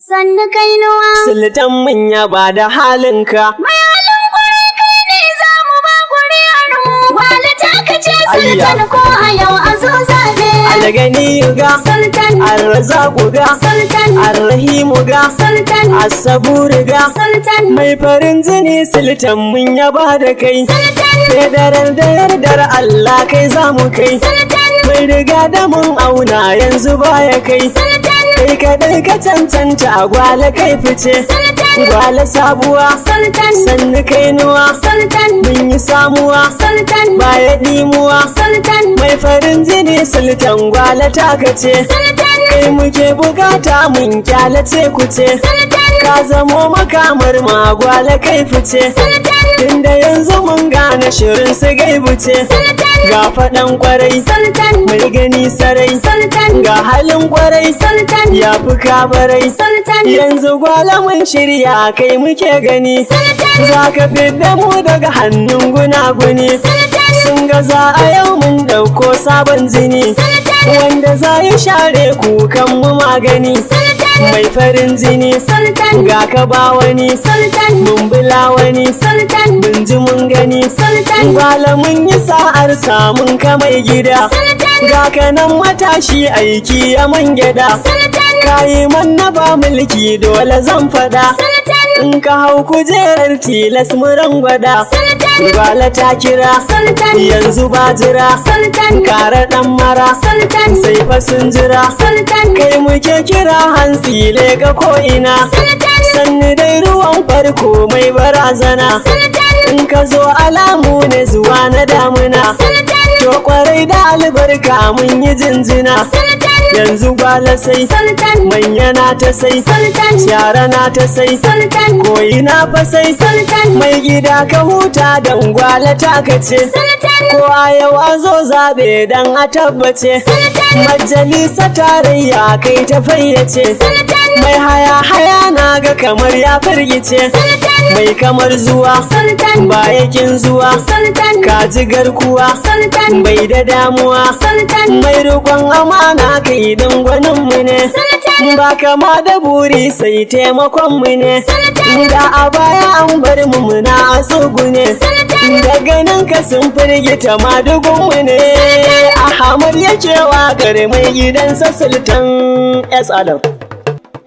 sannu kainuwa. Sultan mun yaba da halinka. Mai halin kwarai kai ne za mu ba ƙuri'ar mu. Gwale ta kace sultan ko a yau a zo zabe. Algani ga Sultan, Arzaku ga sultan, Arrahimu ga sultan, Asaburu ga sultan, mai farin jini sultan mun yaba da kai. sultan, Fedarar da yardar Allah kai za mu kai. sultan, Mai riga da mun auna yanzu baya kai. sultan, Kai kadai ka cancanta a gwale kai fice. sultan, Gwale sabuwa sultan, sannu kainuwa sultan, mun yi samuwa sultan, baya dimuwa. sultan, Mai farin jini sultan gwale taka ce. sultan, Kai muke bukata mun kyalace ku ce. sultan, Ka zamo makamar magwale kai fice. sultan, Tunda yanzu mun gane shirin su gaibu ce. sultan, Ga faɗan kwarai sultan, mai gani sarai. sultan, Ga halin kwarai sultan, ya fi kabarai. sultan, Yanzu gwale mun shirya kai muke gani. sultan, Za ka fidda mu daga hannun gunaguni. sultan, Sun ga za a yau mun ɗauko sabon jini. sultan, Wanda za yi share kukan mu magani. sultan, Mai farin jini sultan, ga ka ba wani. sultan, Mun bula wani sultan, mun ji mun gani. sultan, Gwale mun yi sa'ar samun ka mai gida. sultan, Ga kanan matashi aiki a man gyada. sultan, Kayi man na ba mulki dole zan fada. sultan, In ka hau kujerar tilas muran gwada. sultan, Gwale ta kira sultan, yanzu ba jira. sultan, Kara dan mara sultan, sai fa sun jira. sultan, Kai muke kira hantsi lega ko'ina. sultan, Sannu dai ruwan farko mai barazana. sultan, In ka zo alamu ne zuwa na damuna. sultan, To kwarai da albarka mun yi jinjina. sultan, Yanzu gwale sai sultan, manya na ta sai. sultan, Yara na ta sai. sultan, Koyi na fa sai. sultan, Mai gida ka huta dan gwale ta kace. sultan, Ko a yau a zo zabe dan a tabbace. sultan, Majalisa tarayya kai ta fayyace. sultan, Mai haya na ga kamar ya firgice. sultan, Mai kamar zuwa sultan, bayakin zuwa. sultan, Kaji garkuwa sultan, bai da damuwa. sultan, Mai rikon amana kai dan gwanin mu ne. sultan, Ba kama da buri sai taimakon mu ne. sultan, Da a baya an bar mu muna a tsugune. sultan, Da ganin ka sun firgita madugun mu ne. Ahmad yake waƙar mai gidansa Sultan S. Adam.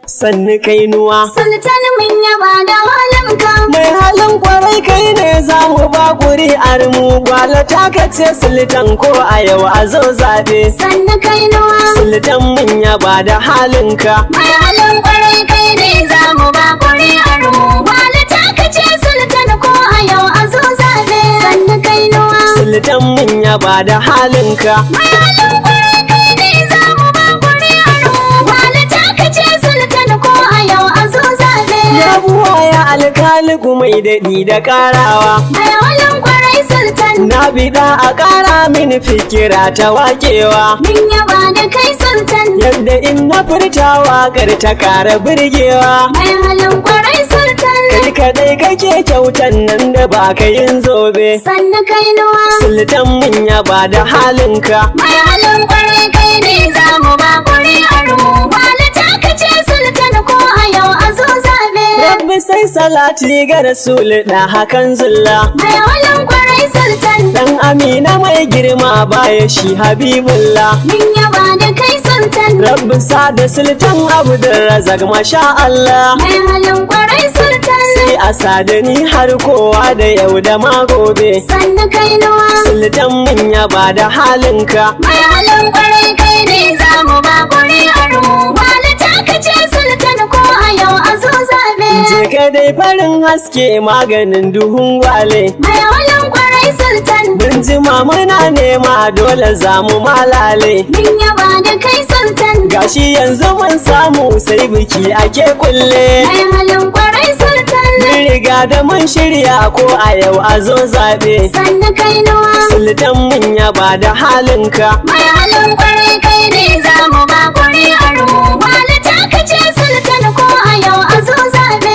Sannu kainuwa. sultan mun yaba da halinka. Mai halin kwarai kai ne za mu ba ƙuri'ar mu. Gwale ta kace Sultan ko a yau a zo zaɓe. Sannu kainuwa. Sultan mun yaba da halinka. Mai halin kwarai kai ne za mu ba ƙuri'ar mu. Gwale ta kace sultan ko a yau a zo zabe. Sannu kainuwa. Sultan mun yaba da halinka. Mai halin kwarai kai ne za mu ba ƙuri'ar mu. Gwale ta kace sultan ko a yau a zo zabe. Ya buwaya alkaliku mai daɗi da ƙarawa. Mai halin kwarai sultan. Na biɗa a ƙara mini fikira ta waƙewa. Mun yaba da kai sultan. Yadda in na furta waƙar ta ƙara birgewa. Mai halin kwarai sultan. Kai kaɗai kake kyautan nan da ba ka yin zobe. Sannu kainuwa. Sultan mun yaba da halinka. Mai halin kwarai kai ne za mu ba ƙuri'ar mu. Gwale ta kace sultan ko a yau a zo zabe. Rabbi sai salati ga Rasul da hakan zulla. Mai halin kwarai sultan. Dan Amina mai girma baya shi Habibullah. Mun yaba da kai sultan. Rabbi sa da Sultan Abdulrazak masha Allah. Mai halin kwarai sultan. Sai a sadani har kowa da yau da ma gobe. Sannu kainuwa. Sultan mun yaba da halinka. Mai halin kwarai kai ne za mu ba ƙuri'ar mu. Gwale ta kace sultan ko a yau a zo zabe. Je ka dai farin haske maganin duhun gwale. Mai halin kwarai sultan. Mun jima muna nema dole za mu malale. Mun yaba da kai sultan. Gashi yanzu mun samu sai biki ake kulle. Mai halin kwarai sultan. Mun riga da mun shirya ko a yau a zo zaɓe. Sannu kainuwa. Sultan mun yaba da halinka. Mai halin kwarai kai ne za mu ba ƙuri'ar mu. Gwale ta kace sultan ko a yau a zo zabe.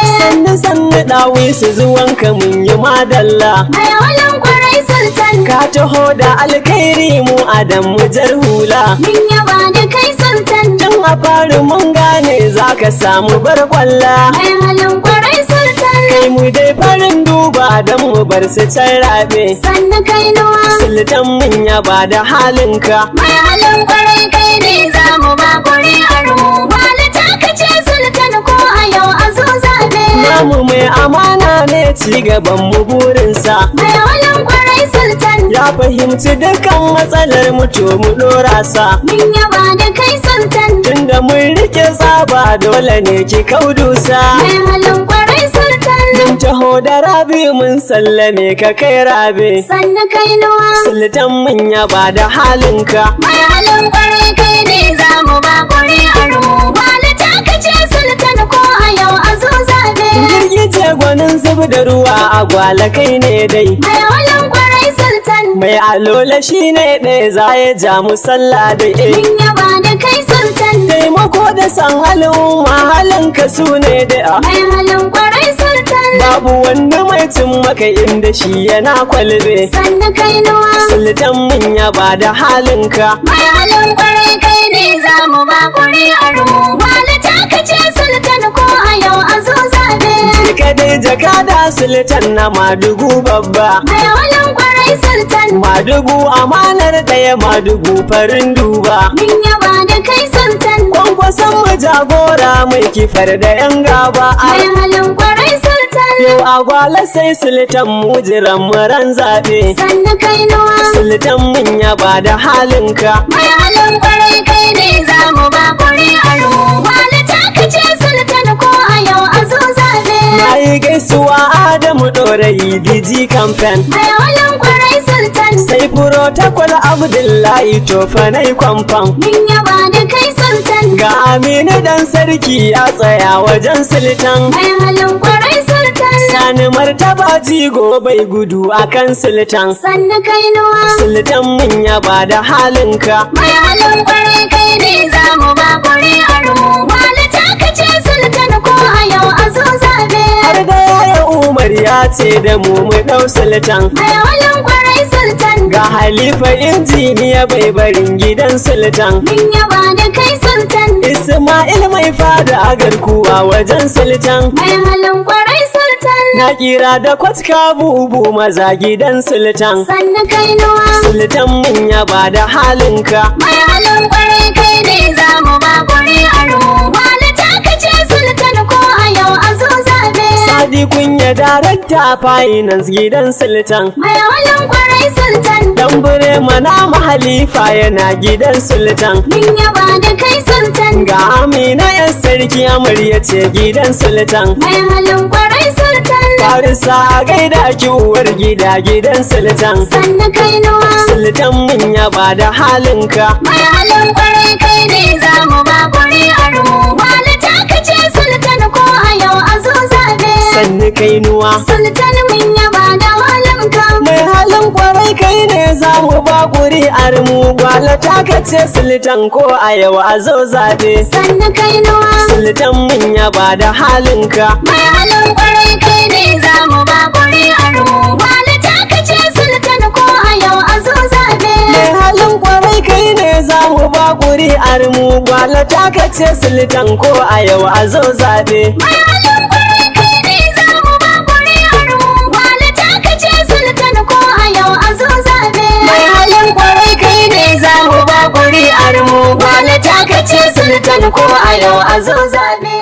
Sannu ɗawi su zuwanka mun yi madalla. Mai halin kwarai sultan. sultan. Ka taho da alkhairi mu adam mu jar hula. Mun yaba da kai sultan. Tun a fari mun gane za ka samu bar kwalla. Mai halin kwarai sultan. Kai mu dai farin duba don mu bar su can rabe. Sannu kainuwa. Sultan mun yaba da halinka. Mai halin kwarai kai ne za mu ba ƙuri'ar mu. Wani taka ce sultan ko a yau a zo zabe. Namu mai amana ne ci gaban mu burinsa. Mai halin kwarai sultan. Ya fahimci dukkan matsalar mu to mu dora sa. Mun yaba da kai sultan. Tunda mun rike tsaba dole ne ki kaudusa. Mai halin kwarai sultan. Mun taho da rabi mun sallame ka kai rabe. Sannu kainuwa. Sultan mun yaba da halinka. Mai halin kwarai kai ne za mu ba ƙuri'ar mu. Wani taka ce sultan ko a yau a zo zabe. Girgije gwanin zub da ruwa a gwala kai ne dai. Mai halin kwarai sultan. Mai alola shi ne ɗaya za ya ja mu sallah da Mun yaba da kai sultan. taimako da san al'umma halinka su ne da Mai halin kwarai sultan. babu wanda mai cin maka inda shi yana kwalbe. Sannu kainuwa. Sultan mun yaba da halinka. Mai halin kwarai kai ne za mu ba ƙuri'ar mu. Wani taka ce sultan ko a yau a zo zabe. Ka dai jakada sultan na madugu babba. Mai halin kwarai sultan. Madugu amanar ɗaya madugu farin duba. Mun yaba da kai sultan. Kwankwason mu jagora mai kifar da yan gaba. Mai halin kwarai sultan. Yau agwala sai sultan mu jiran mu ran zaɓe. Sannu kainuwa. Sultan mun yaba da halinka. Mai halin kwarai kai ne za mu ba ƙuri'ar mu. Wani taka ce sultan ko a yau a zo zabe. Na yi gaisuwa Adamu Ɗorayi DG Campaign. Mai halin kwarai sultan. Sai Protocol Abdullahi Tofanai Kwamfan. Mun yaba da kai sultan. Ga Aminu dan sarki ya tsaya wajen sultan. Mai halin kwarai sultan. Sani martaba jigo bai gudu akan sultan. Sannu kainuwa. Sultan mun yaba da halinka. Mai halin kwarai kai ne za mu ba ƙuri'ar mu. Wani taka ce sultan ko a yau a zo zabe. Har da yaya Umar ya ce da mu ɗau sultan. Mai halin kwarai sultan. Ga Halifa injiniya bai barin gidan sultan. Mun yaba da kai sultan. Ismail mai fada a garkuwa wajen sultan. Mai halin kwarai sultan. Na kira da kwatka bubu maza gidan sultan. Sannu kainuwa. Sultan mun yaba da halinka. Mai halin kwarai kai ne za mu ba ƙuri'ar mu. Wani taka ce sultan ko a yau a zo zabe. Sadi kunya darakta finance gidan sultan. Mai halin kwarai sultan. Dan bure mana mahalifa yana gidan sultan. Mun yaba da kai sultan. Ga Amina yan sarki amarya ce gidan sultan. Mai halin kwarai sultan. Farisa gaida ki uwar gida gidan sultan. Sannu kainuwa. Sultan mun yaba da halinka. Mai halin kwarai kai ne za mu ba ƙuri'ar mu. Wani taka ce sultan ko a yau a zo zabe. Sannu kainuwa. Sultan mun yaba da halinka. Mai halin kwarai kai ne za mu ba ƙuri'ar mu. Gwala taka ce sultan ko a yau a zo zabe. Sannu kainuwa. Sultan mun yaba da halinka. Mai halin kwarai kai ne za mu ba ƙuri'ar mu. Wani taka ce sultan ko a yau a zo zabe. Mai halin kwarai kai ne za mu ba ƙuri'ar mu. Gwala taka ce sultan ko a yau a zo zabe. Mai halin kwarai kai ne za mu ba ƙuri'ar mu. Wani taka ce sultan ko a yau a zo zabe. Mai halin kwarai kai ne za mu ba ƙuri'ar mu. Gwala taka ce sultan ko a yau a zo zabe.